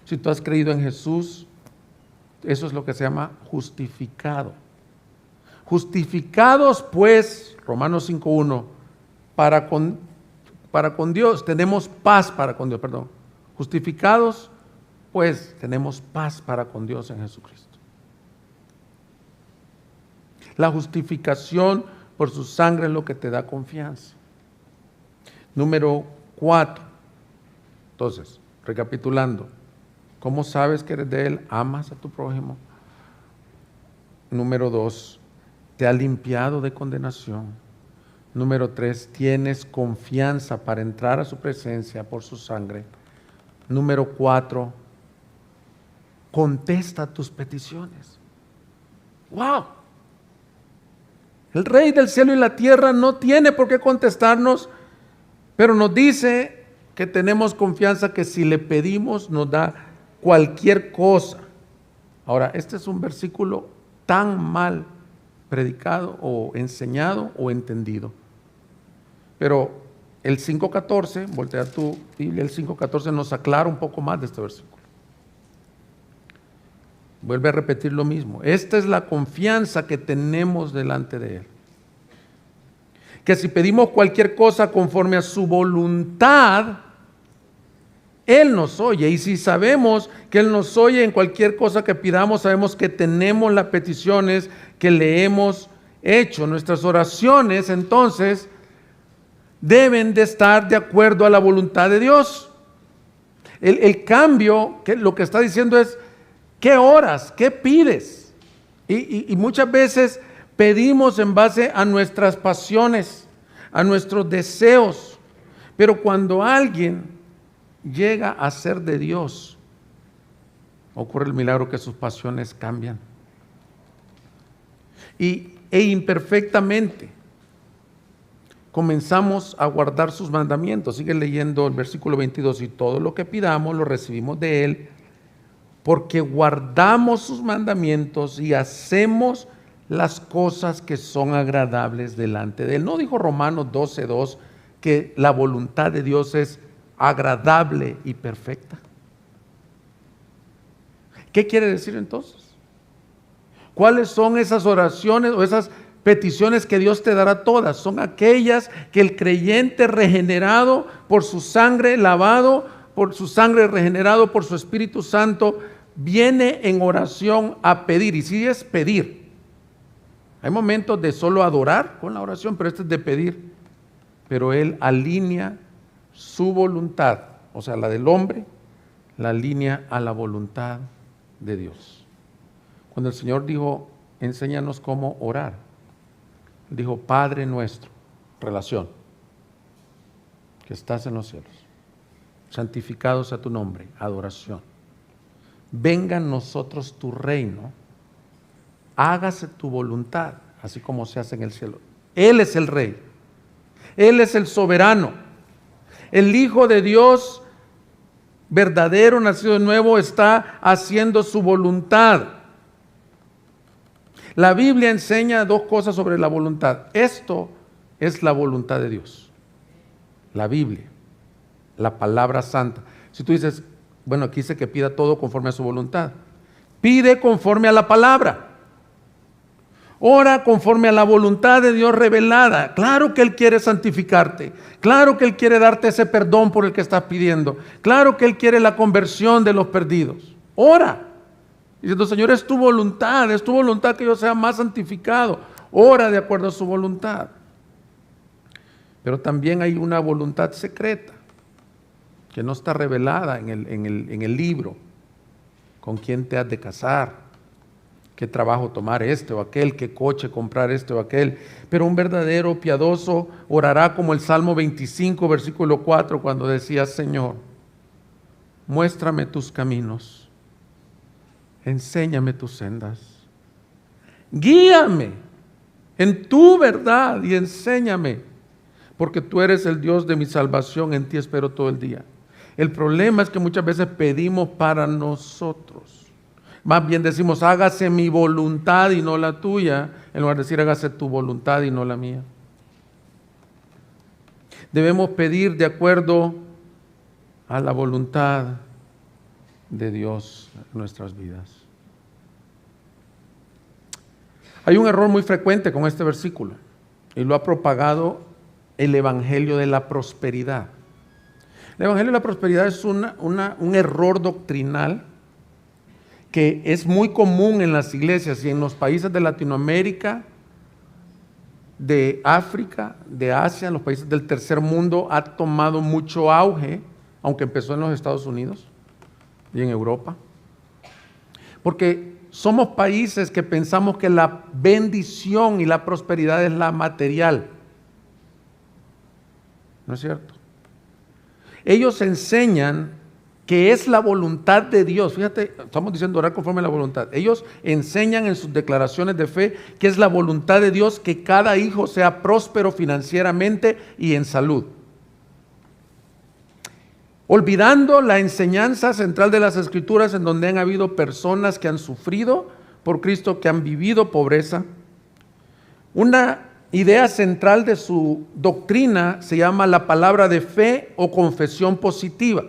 Si tú has creído en Jesús, eso es lo que se llama justificado. Justificados pues, Romanos 5:1, para con Dios, tenemos paz para con Dios, perdón. Justificados pues, tenemos paz para con Dios en Jesucristo. La justificación por su sangre es lo que te da confianza. Número 4. Entonces, recapitulando, ¿cómo sabes que eres de Él? Amas a tu prójimo. Número 2, te ha limpiado de condenación. Número 3, tienes confianza para entrar a su presencia por su sangre. Número 4, contesta tus peticiones. ¡Wow! El Rey del cielo y la tierra no tiene por qué contestarnos, pero nos dice que tenemos confianza que si le pedimos nos da cualquier cosa. Ahora, este es un versículo tan mal predicado o enseñado o entendido. Pero el 5:14, voltea tu Biblia, el 5:14 nos aclara un poco más de este versículo. Vuelve a repetir lo mismo. Esta es la confianza que tenemos delante de Él. Que si pedimos cualquier cosa conforme a su voluntad, Él nos oye. Y si sabemos que Él nos oye en cualquier cosa que pidamos, sabemos que tenemos las peticiones que le hemos hecho. Nuestras oraciones, entonces, deben de estar de acuerdo a la voluntad de Dios. El cambio, que lo que está diciendo es, ¿qué oras? ¿Qué pides? Y muchas veces pedimos en base a nuestras pasiones, a nuestros deseos. Pero cuando alguien llega a ser de Dios, ocurre el milagro que sus pasiones cambian. E imperfectamente comenzamos a guardar sus mandamientos. Sigue leyendo el versículo 22, y todo lo que pidamos lo recibimos de Él, porque guardamos sus mandamientos y hacemos las cosas que son agradables delante de Él. ¿No dijo Romanos 12:2 que la voluntad de Dios es agradable y perfecta? ¿Qué quiere decir entonces? ¿Cuáles son esas oraciones o esas peticiones que Dios te dará? Todas son aquellas que el creyente regenerado por su sangre, lavado por su sangre, regenerado por su Espíritu Santo, viene en oración a pedir. Y sí es pedir. Hay momentos de solo adorar con la oración, pero este es de pedir. Pero Él alinea su voluntad, o sea, la del hombre, la alinea a la voluntad de Dios. Cuando el Señor dijo, enséñanos cómo orar, dijo, Padre nuestro, relación, que estás en los cielos, santificado sea tu nombre, adoración. Venga en nosotros tu reino, hágase tu voluntad, así como se hace en el cielo. Él es el Rey, Él es el soberano, el Hijo de Dios verdadero, nacido de nuevo, está haciendo su voluntad. La Biblia enseña dos cosas sobre la voluntad. Esto es la voluntad de Dios. La Biblia, la palabra santa. Si tú dices, bueno, aquí dice que pida todo conforme a su voluntad. Pide conforme a la palabra. Ora conforme a la voluntad de Dios revelada. Claro que Él quiere santificarte. Claro que Él quiere darte ese perdón por el que estás pidiendo. Claro que Él quiere la conversión de los perdidos. Ora. Diciendo, Señor, es tu voluntad que yo sea más santificado. Ora de acuerdo a su voluntad. Pero también hay una voluntad secreta que no está revelada en el libro. ¿Con quién te has de casar? ¿Qué trabajo tomar este o aquel? ¿Qué coche comprar este o aquel? Pero un verdadero piadoso orará como el Salmo 25, versículo 4, cuando decía, Señor, muéstrame tus caminos. Enséñame tus sendas, guíame en tu verdad y enséñame, porque tú eres el Dios de mi salvación, en ti espero todo el día. El problema es que muchas veces pedimos para nosotros. Más bien decimos, hágase mi voluntad y no la tuya, en lugar de decir, hágase tu voluntad y no la mía. Debemos pedir de acuerdo a la voluntad de Dios en nuestras vidas. Hay un error muy frecuente con este versículo y lo ha propagado el evangelio de la prosperidad. El evangelio de la prosperidad es un error doctrinal que es muy común en las iglesias y en los países de Latinoamérica, de África, de Asia, en los países del tercer mundo ha tomado mucho auge, aunque empezó en los Estados Unidos y en Europa, porque somos países que pensamos que la bendición y la prosperidad es la material. ¿No es cierto? Ellos enseñan que es la voluntad de Dios. Fíjate, estamos diciendo orar conforme a la voluntad. Ellos enseñan en sus declaraciones de fe que es la voluntad de Dios que cada hijo sea próspero financieramente y en salud. Olvidando la enseñanza central de las Escrituras, en donde han habido personas que han sufrido por Cristo, que han vivido pobreza. Una idea central de su doctrina se llama la palabra de fe o confesión positiva,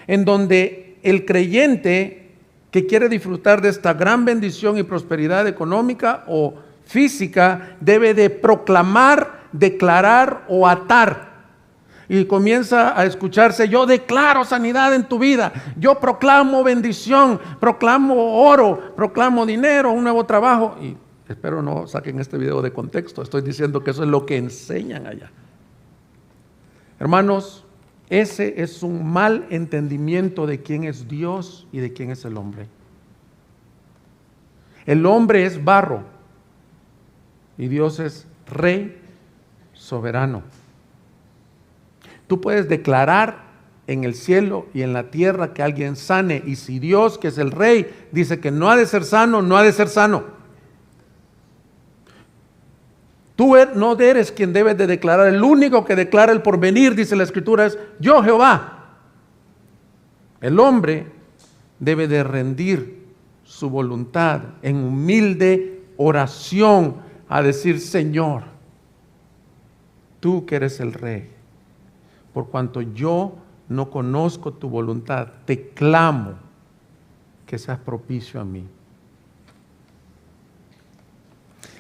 en donde el creyente que quiere disfrutar de esta gran bendición y prosperidad económica o física debe de proclamar, declarar o atar. Y comienza a escucharse: yo declaro sanidad en tu vida, yo proclamo bendición, proclamo oro, proclamo dinero, un nuevo trabajo. Y espero no saquen este video de contexto, estoy diciendo que eso es lo que enseñan allá. Hermanos, ese es un mal entendimiento de quién es Dios y de quién es el hombre. El hombre es barro y Dios es rey soberano. Tú puedes declarar en el cielo y en la tierra que alguien sane, y si Dios, que es el rey, dice que no ha de ser sano, no ha de ser sano. Tú no eres quien debes de declarar. El único que declara el porvenir, dice la Escritura, es yo, Jehová. El hombre debe de rendir su voluntad en humilde oración a decir: Señor, tú que eres el rey, por cuanto yo no conozco tu voluntad, te clamo que seas propicio a mí.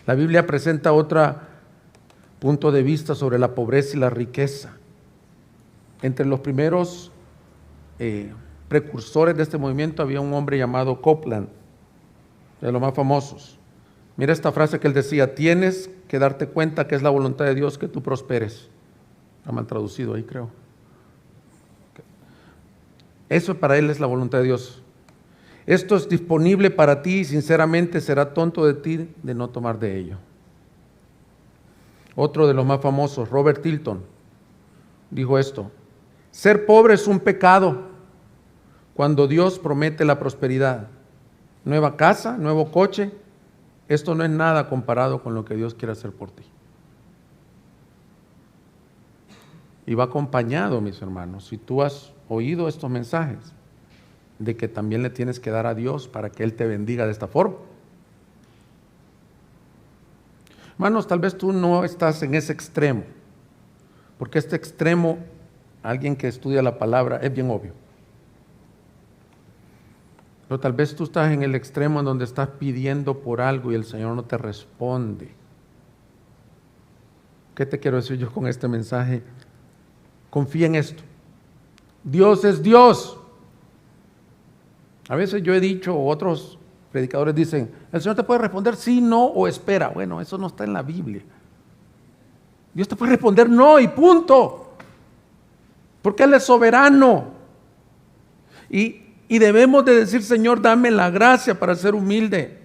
La Biblia presenta otro punto de vista sobre la pobreza y la riqueza. Entre los primeros precursores de este movimiento había un hombre llamado Copeland, de los más famosos. Mira esta frase que él decía: tienes que darte cuenta que es la voluntad de Dios que tú prosperes. Está mal traducido ahí, creo. Eso para él es la voluntad de Dios. Esto es disponible para ti y sinceramente será tonto de ti de no tomar de ello. Otro de los más famosos, Robert Tilton, dijo esto: ser pobre es un pecado cuando Dios promete la prosperidad. Nueva casa, nuevo coche, esto no es nada comparado con lo que Dios quiere hacer por ti. Y va acompañado, mis hermanos, si tú has oído estos mensajes, de que también le tienes que dar a Dios para que Él te bendiga de esta forma. Hermanos, tal vez tú no estás en ese extremo, porque este extremo, alguien que estudia la palabra, es bien obvio. Pero tal vez tú estás en el extremo en donde estás pidiendo por algo y el Señor no te responde. ¿Qué te quiero decir yo con este mensaje? Confía en esto. Dios es Dios. A veces yo he dicho, o otros predicadores dicen: el Señor te puede responder sí, no o espera. Bueno, eso no está en la Biblia. Dios te puede responder no y punto, porque Él es soberano. Y debemos de decir: Señor, dame la gracia para ser humilde.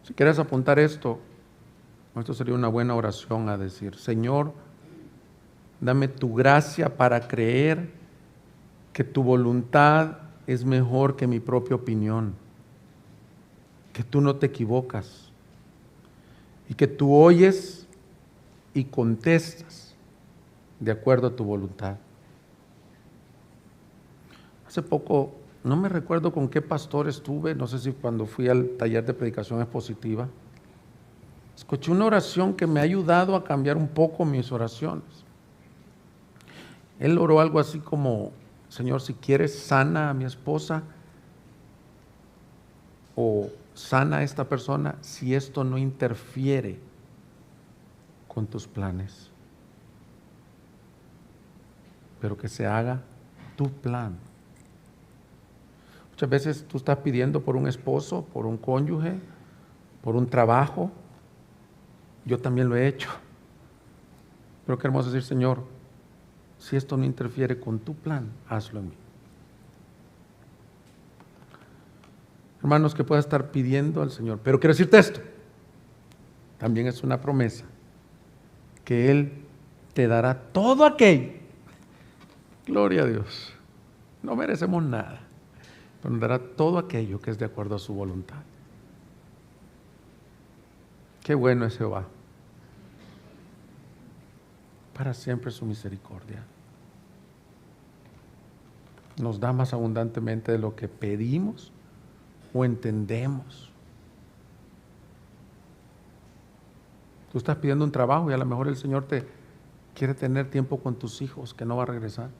Si quieres apuntar esto sería una buena oración a decir: Señor, dame tu gracia para creer que tu voluntad es mejor que mi propia opinión, que tú no te equivocas y que tú oyes y contestas de acuerdo a tu voluntad. Hace poco no me recuerdo con qué pastor estuve, no sé si cuando fui al taller de predicación expositiva, escuché una oración que me ha ayudado a cambiar un poco mis oraciones. Él oró algo así como: Señor, si quieres, sana a mi esposa o sana a esta persona si esto no interfiere con tus planes, pero que se haga tu plan. Muchas veces tú estás pidiendo por un esposo, por un cónyuge, por un trabajo. Yo también lo he hecho. Pero queremos decir: Señor, si esto no interfiere con tu plan, hazlo en mí. Hermanos, que pueda estar pidiendo al Señor. Pero quiero decirte esto, también es una promesa, que Él te dará todo aquello. Gloria a Dios. No merecemos nada, pero nos dará todo aquello que es de acuerdo a su voluntad. Qué bueno es Jehová. Para siempre su misericordia. Nos da más abundantemente de lo que pedimos o entendemos. Tú estás pidiendo un trabajo y a lo mejor el Señor te quiere tener tiempo con tus hijos, que no va a regresar.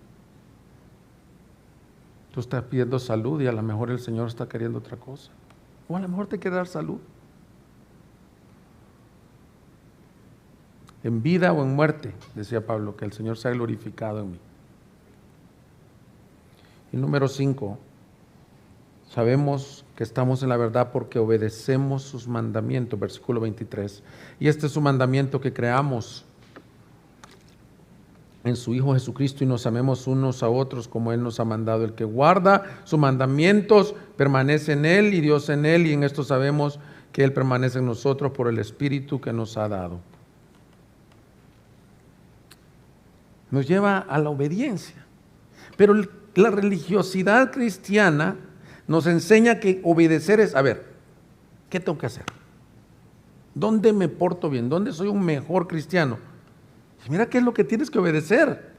Tú estás pidiendo salud y a lo mejor el Señor está queriendo otra cosa. O a lo mejor te quiere dar salud. En vida o en muerte, decía Pablo, que el Señor sea glorificado en mí. Y número 5, sabemos que estamos en la verdad porque obedecemos sus mandamientos, versículo 23. Y este es su mandamiento, que creamos en su Hijo Jesucristo y nos amemos unos a otros como Él nos ha mandado. El que guarda sus mandamientos permanece en Él y Dios en Él, y en esto sabemos que Él permanece en nosotros por el Espíritu que nos ha dado. Nos lleva a la obediencia. Pero la religiosidad cristiana nos enseña que obedecer es: a ver, ¿qué tengo que hacer? ¿Dónde me porto bien? ¿Dónde soy un mejor cristiano? Y mira qué es lo que tienes que obedecer.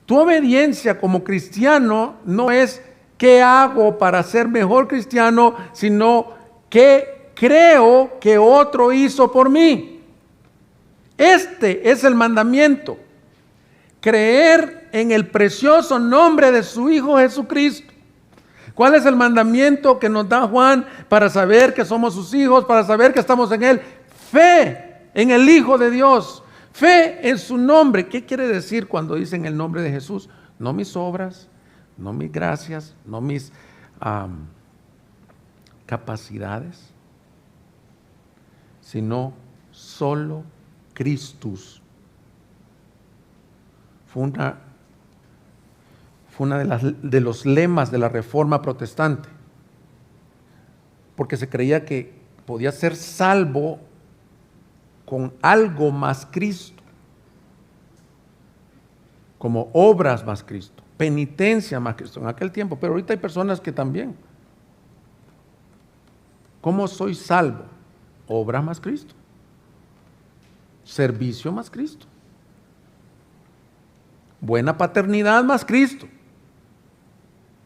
Tu obediencia como cristiano no es qué hago para ser mejor cristiano, sino qué creo que otro hizo por mí. Este es el mandamiento: creer en el precioso nombre de su Hijo Jesucristo. ¿Cuál es el mandamiento que nos da Juan para saber que somos sus hijos, para saber que estamos en Él? Fe en el Hijo de Dios, fe en su nombre. ¿Qué quiere decir cuando dicen el nombre de Jesús? No mis obras, no mis gracias, no mis capacidades, sino solo Christus. Fue una de los lemas de la Reforma Protestante, porque se creía que podía ser salvo con algo más Cristo, como obras más Cristo, penitencia más Cristo en aquel tiempo. Pero ahorita hay personas que también. ¿Cómo soy salvo? Obra más Cristo, servicio más Cristo, buena paternidad más Cristo,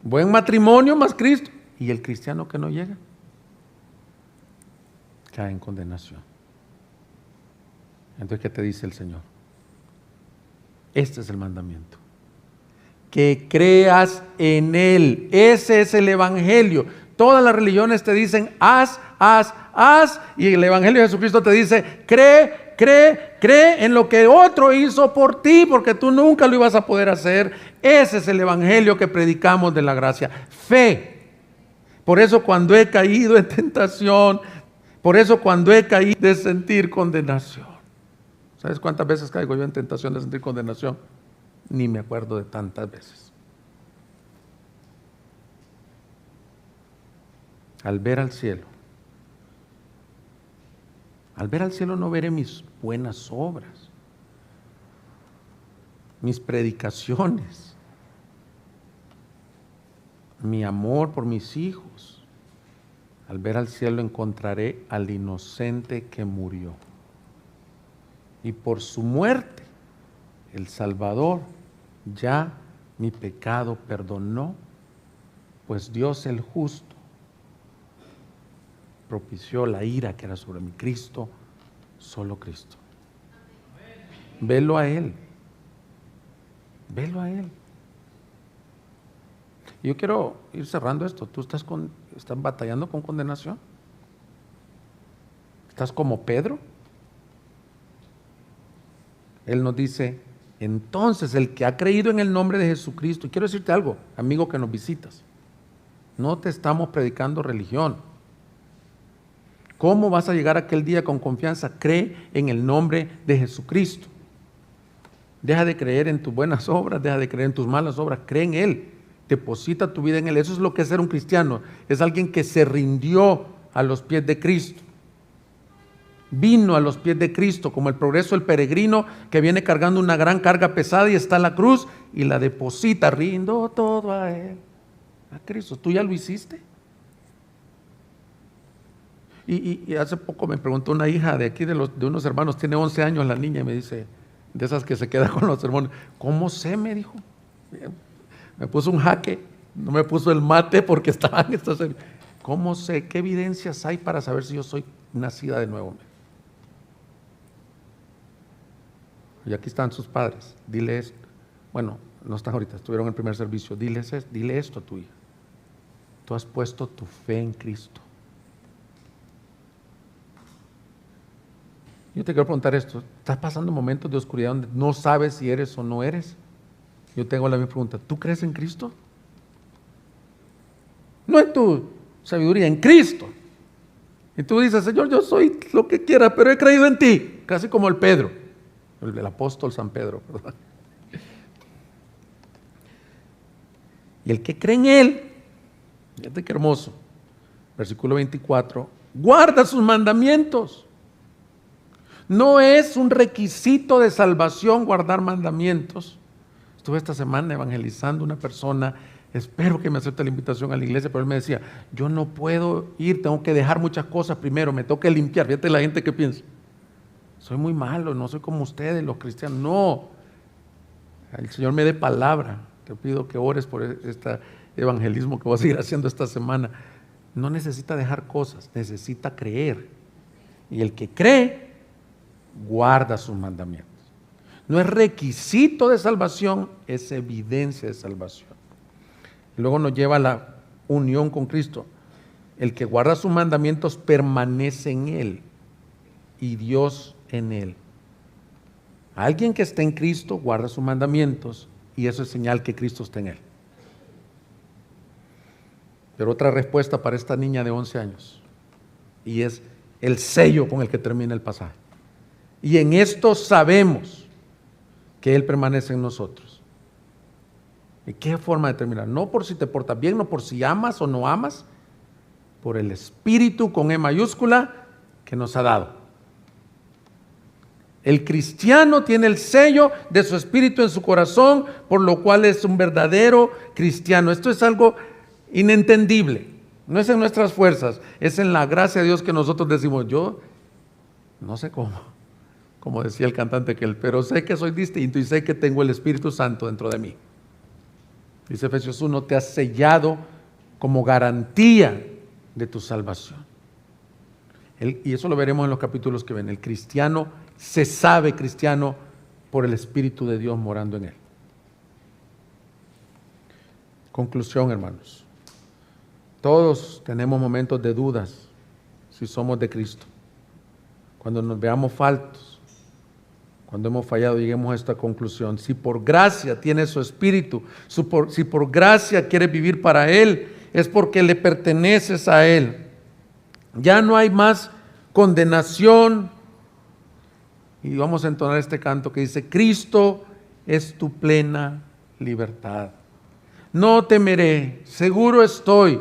buen matrimonio más Cristo. Y el cristiano que no llega cae en condenación. Entonces, ¿qué te dice el Señor? Este es el mandamiento: que creas en Él. Ese es el Evangelio. Todas las religiones te dicen haz, y el Evangelio de Jesucristo te dice cree en lo que otro hizo por ti, porque tú nunca lo ibas a poder hacer. Ese es el Evangelio que predicamos de la gracia. Fe. Por eso cuando he caído en tentación, por eso cuando he caído de sentir condenación. ¿Sabes cuántas veces caigo yo en tentación de sentir condenación? Ni me acuerdo de tantas veces. Al ver al cielo no veré mis buenas obras, mis predicaciones, mi amor por mis hijos. Al ver al cielo encontraré al inocente que murió. Y por su muerte, el Salvador ya mi pecado perdonó pues Dios el justo propició la ira que era sobre mí. Cristo, solo Cristo. Velo a Él. Velo a Él. Yo quiero ir cerrando esto. ¿Tú estás batallando con condenación? ¿Estás como Pedro? Él nos dice, entonces el que ha creído en el nombre de Jesucristo, y quiero decirte algo, amigo que nos visitas, no te estamos predicando religión. ¿Cómo vas a llegar aquel día con confianza? Cree en el nombre de Jesucristo. Deja de creer en tus buenas obras, deja de creer en tus malas obras, cree en Él, deposita tu vida en Él. Eso es lo que es ser un cristiano, es alguien que se rindió a los pies de Cristo. Vino a los pies de Cristo, como el progreso del peregrino que viene cargando una gran carga pesada y está en la cruz y la deposita, rindo todo a Él, a Cristo. ¿Tú ya lo hiciste? Y hace poco me preguntó una hija de aquí de unos hermanos, tiene 11 años la niña, y me dice, de esas que se queda con los hermanos, ¿cómo sé? Me dijo. Me puso un jaque, no me puso el mate porque estaban estas. ¿Cómo sé? ¿Qué evidencias hay para saber si yo soy nacida de nuevo? Y aquí están sus padres, dile esto. Bueno, no están ahorita, estuvieron en el primer servicio. Dile esto a tu hija. Tú has puesto tu fe en Cristo. Yo te quiero preguntar esto, ¿estás pasando momentos de oscuridad donde no sabes si eres o no eres? Yo tengo la misma pregunta, ¿tú crees en Cristo? No en tu sabiduría, en Cristo. Y tú dices, Señor, yo soy lo que quiera, pero he creído en ti, casi como el Pedro, el apóstol San Pedro, ¿verdad? Y el que cree en Él, fíjate qué hermoso, versículo 24, guarda sus mandamientos. No es un requisito de salvación guardar mandamientos. Estuve esta semana evangelizando a una persona, espero que me acepte la invitación a la iglesia, pero él me decía, yo no puedo ir, tengo que dejar muchas cosas primero, me tengo que limpiar. Fíjate la gente que piensa, soy muy malo, no soy como ustedes los cristianos. No, el Señor me dé palabra, te pido que ores por este evangelismo que voy a seguir haciendo esta semana. No necesita dejar cosas, necesita creer. Y el que cree, guarda sus mandamientos. No es requisito de salvación, es evidencia de salvación. Y luego nos lleva a la unión con Cristo. El que guarda sus mandamientos permanece en Él y Dios en Él. Alguien que está en Cristo guarda sus mandamientos y eso es señal que Cristo está en Él. Pero otra respuesta para esta niña de 11 años y es el sello con el que termina el pasaje. Y en esto sabemos que Él permanece en nosotros. ¿Y qué forma de terminar? No por si te portas bien, no por si amas o no amas, por el Espíritu con E mayúscula que nos ha dado. El cristiano tiene el sello de su Espíritu en su corazón, por lo cual es un verdadero cristiano. Esto es algo inentendible, no es en nuestras fuerzas, es en la gracia de Dios que nosotros decimos, yo no sé cómo. Como decía el cantante pero sé que soy distinto y sé que tengo el Espíritu Santo dentro de mí. Dice Efesios 1, te has sellado como garantía de tu salvación. Y eso lo veremos en los capítulos que ven. El cristiano se sabe cristiano por el Espíritu de Dios morando en él. Conclusión, hermanos. Todos tenemos momentos de dudas si somos de Cristo. Cuando nos veamos faltos, cuando hemos fallado, lleguemos a esta conclusión. Si por gracia tienes su Espíritu, si por gracia quieres vivir para Él, es porque le perteneces a Él. Ya no hay más condenación. Y vamos a entonar este canto que dice, Cristo es tu plena libertad. No temeré, seguro estoy.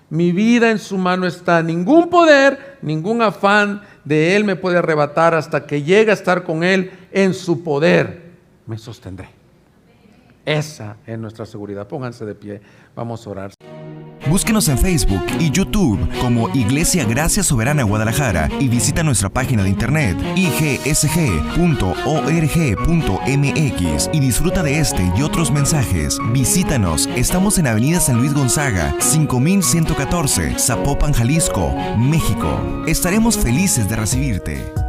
Mi vida en su mano está. Ningún poder, ningún afán de Él me puede arrebatar hasta que llegue a estar con Él en su poder. Me sostendré. Esa es nuestra seguridad. Pónganse de pie. Vamos a orar. Búsquenos en Facebook y YouTube como Iglesia Gracia Soberana Guadalajara y visita nuestra página de internet igsg.org.mx y disfruta de este y otros mensajes. Visítanos, estamos en Avenida San Luis Gonzaga, 5114, Zapopan, Jalisco, México. Estaremos felices de recibirte.